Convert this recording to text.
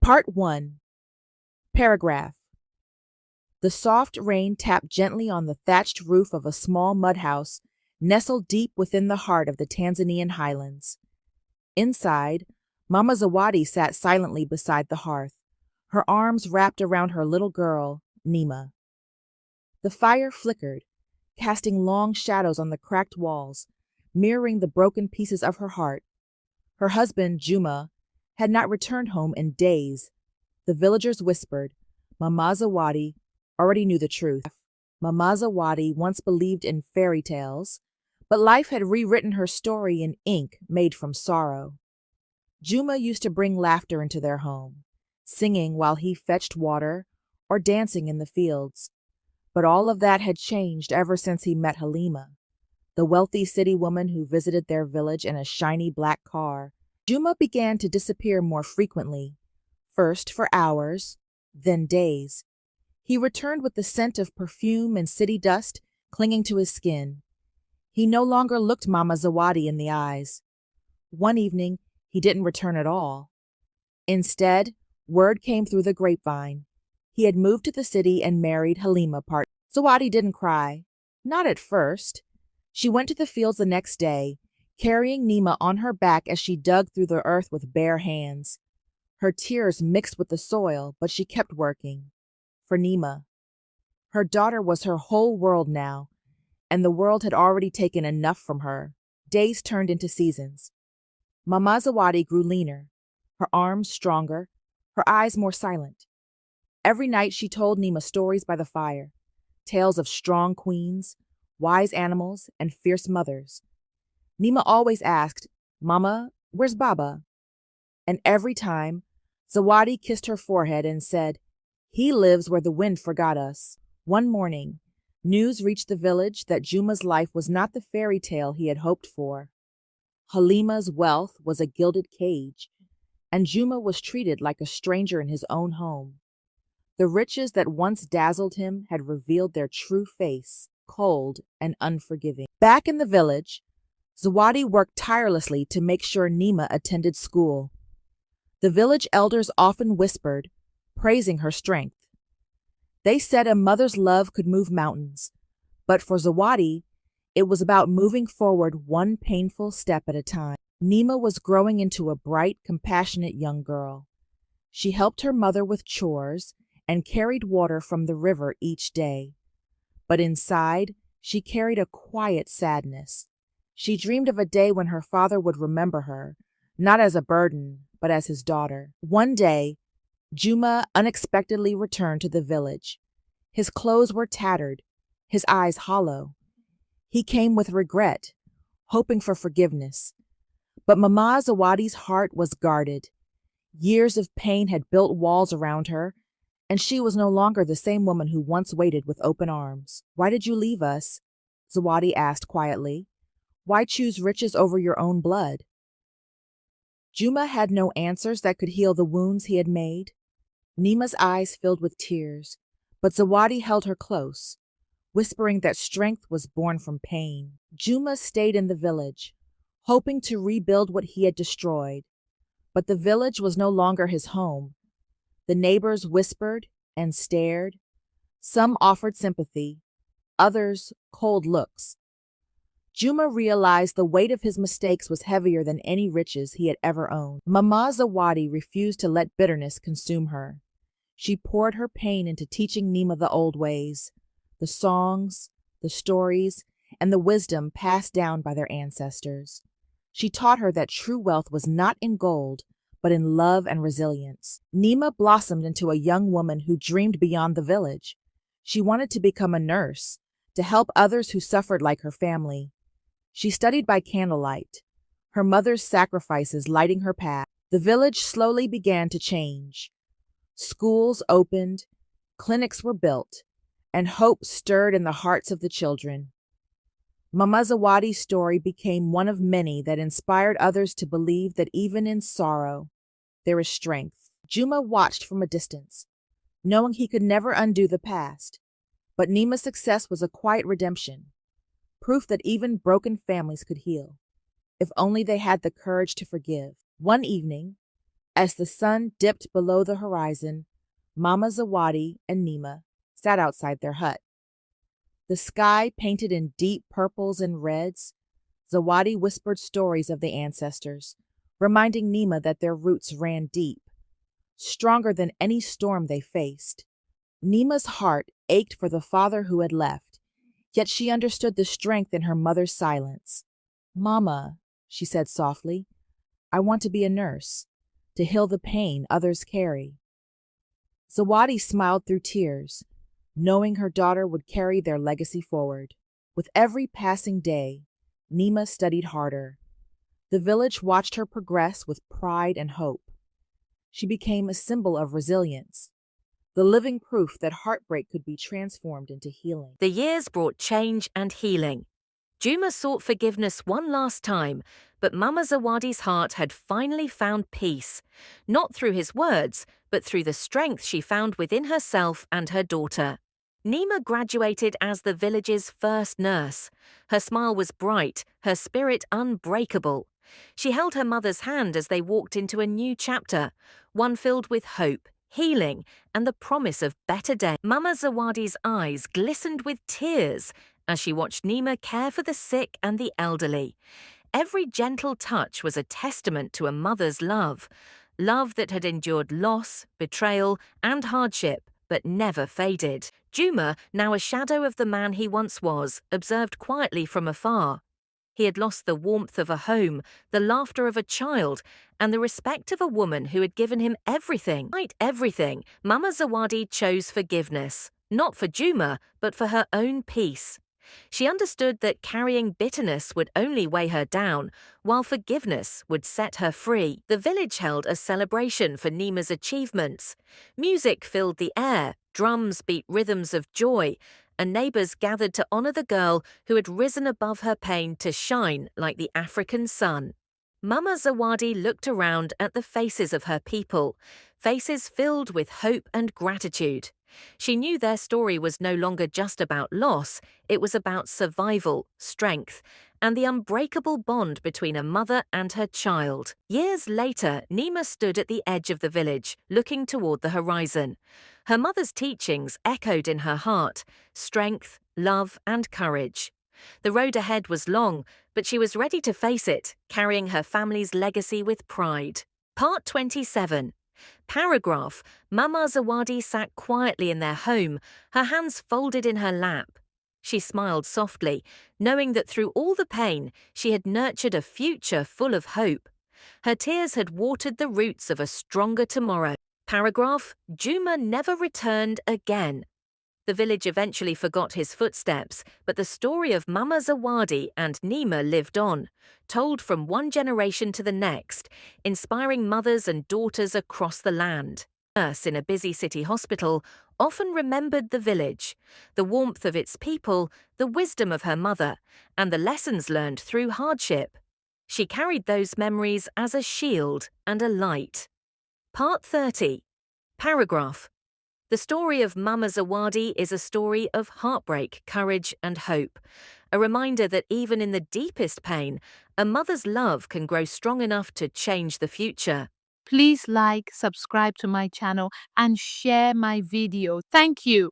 Part 1. Paragraph. The soft rain tapped gently on the thatched roof of a small mud house nestled deep within the heart of the Tanzanian highlands. Inside, Mama Zawadi sat silently beside the hearth, her arms wrapped around her little girl, Nima. The fire flickered, casting long shadows on the cracked walls, mirroring the broken pieces of her heart. Her husband, Juma, had not returned home in days. The villagers whispered. Mama Zawadi already knew the truth. Mama Zawadi once believed in fairy tales, but life had rewritten her story in ink made from sorrow. Juma used to bring laughter into their home, singing while he fetched water or dancing in the fields. But all of that had changed ever since he met Halima, the wealthy city woman who visited their village in a shiny black car. Juma began to disappear more frequently, first for hours, then days. He returned with the scent of perfume and city dust clinging to his skin. He no longer looked Mama Zawadi in the eyes. One evening, he didn't return at all. Instead, word came through the grapevine. He had moved to the city and married Halima. Zawadi didn't cry. Not at first. She went to the fields the next day, carrying Nima on her back as she dug through the earth with bare hands. Her tears mixed with the soil, but she kept working. For Nima. Her daughter was her whole world now, and the world had already taken enough from her. Days turned into seasons. Mama Zawadi grew leaner, her arms stronger, her eyes more silent. Every night she told Nima stories by the fire, tales of strong queens, wise animals, and fierce mothers. Nima always asked, "Mama, where's Baba?" And every time, Zawadi kissed her forehead and said, "He lives where the wind forgot us." One morning, news reached the village that Juma's life was not the fairy tale he had hoped for. Halima's wealth was a gilded cage, and Juma was treated like a stranger in his own home. The riches that once dazzled him had revealed their true face, cold and unforgiving. Back in the village, Zawadi worked tirelessly to make sure Nima attended school. The village elders often whispered, praising her strength. They said a mother's love could move mountains, but for Zawadi, it was about moving forward one painful step at a time. Nima was growing into a bright, compassionate young girl. She helped her mother with chores and carried water from the river each day. But inside, she carried a quiet sadness. She dreamed of a day when her father would remember her, not as a burden, but as his daughter. One day, Juma unexpectedly returned to the village. His clothes were tattered, his eyes hollow. He came with regret, hoping for forgiveness. But Mama Zawadi's heart was guarded. Years of pain had built walls around her, and she was no longer the same woman who once waited with open arms. "Why did you leave us?" Zawadi asked quietly. "Why choose riches over your own blood?" Juma had no answers that could heal the wounds he had made. Nima's eyes filled with tears, but Zawadi held her close, whispering that strength was born from pain. Juma stayed in the village, hoping to rebuild what he had destroyed. But the village was no longer his home. The neighbors whispered and stared. Some offered sympathy, others cold looks. Juma realized the weight of his mistakes was heavier than any riches he had ever owned. Mama Zawadi refused to let bitterness consume her. She poured her pain into teaching Nima the old ways, the songs, the stories, and the wisdom passed down by their ancestors. She taught her that true wealth was not in gold, but in love and resilience. Nima blossomed into a young woman who dreamed beyond the village. She wanted to become a nurse, to help others who suffered like her family. She studied by candlelight, her mother's sacrifices lighting her path. The village slowly began to change. Schools opened, clinics were built, and hope stirred in the hearts of the children. Mama Zawadi's story became one of many that inspired others to believe that even in sorrow, there is strength. Juma watched from a distance, knowing he could never undo the past. But Nima's success was a quiet redemption, proof that even broken families could heal, if only they had the courage to forgive. One evening, As the sun dipped below the horizon, Mama Zawadi and Nima sat outside their hut. The sky painted in deep purples and reds, Zawadi whispered stories of the ancestors, reminding Nima that their roots ran deep, stronger than any storm they faced. Nima's heart ached for the father who had left, yet she understood the strength in her mother's silence. "Mama," she said softly, "I want to be a nurse, to heal the pain others carry." Zawadi smiled through tears, knowing her daughter would carry their legacy forward. With every passing day, Nima studied harder. The village watched her progress with pride and hope. She became a symbol of resilience, the living proof that heartbreak could be transformed into healing. The years brought change and healing. Juma sought forgiveness one last time, but Mama Zawadi's heart had finally found peace, not through his words, but through the strength she found within herself and her daughter. Nima graduated as the village's first nurse. Her smile was bright, her spirit unbreakable. She held her mother's hand as they walked into a new chapter, one filled with hope, healing, and the promise of better days. Mama Zawadi's eyes glistened with tears as she watched Nima care for the sick and the elderly. Every gentle touch was a testament to a mother's love that had endured loss, betrayal, and hardship, but never faded. Juma, now a shadow of the man he once was, observed quietly from afar. He had lost the warmth of a home, the laughter of a child, and the respect of a woman who had given him everything. Despite everything, Mama Zawadi chose forgiveness, not for Juma, but for her own peace. She understood that carrying bitterness would only weigh her down, while forgiveness would set her free. The village held a celebration for Nima's achievements. Music filled the air, drums beat rhythms of joy, and neighbors gathered to honor the girl who had risen above her pain to shine like the African sun. Mama Zawadi looked around at the faces of her people, faces filled with hope and gratitude. She knew their story was no longer just about loss, it was about survival, strength, and the unbreakable bond between a mother and her child. Years later, Nima stood at the edge of the village, looking toward the horizon. Her mother's teachings echoed in her heart: strength, love, and courage. The road ahead was long, but she was ready to face it, carrying her family's legacy with pride. Part 27. Paragraph. Mama Zawadi sat quietly in their home, her hands folded in her lap. She smiled softly, knowing that through all the pain, she had nurtured a future full of hope. Her tears had watered the roots of a stronger tomorrow. Paragraph. Juma never returned again. The village eventually forgot his footsteps, but the story of Mama Zawadi and Nima lived on, told from one generation to the next, inspiring mothers and daughters across the land. A nurse in a busy city hospital often remembered the village, the warmth of its people, the wisdom of her mother, and the lessons learned through hardship. She carried those memories as a shield and a light. Part 30. Paragraph. The story of Mama Zawadi is a story of heartbreak, courage, and hope, a reminder that even in the deepest pain, a mother's love can grow strong enough to change the future. Please like, subscribe to my channel, and share my video. Thank you.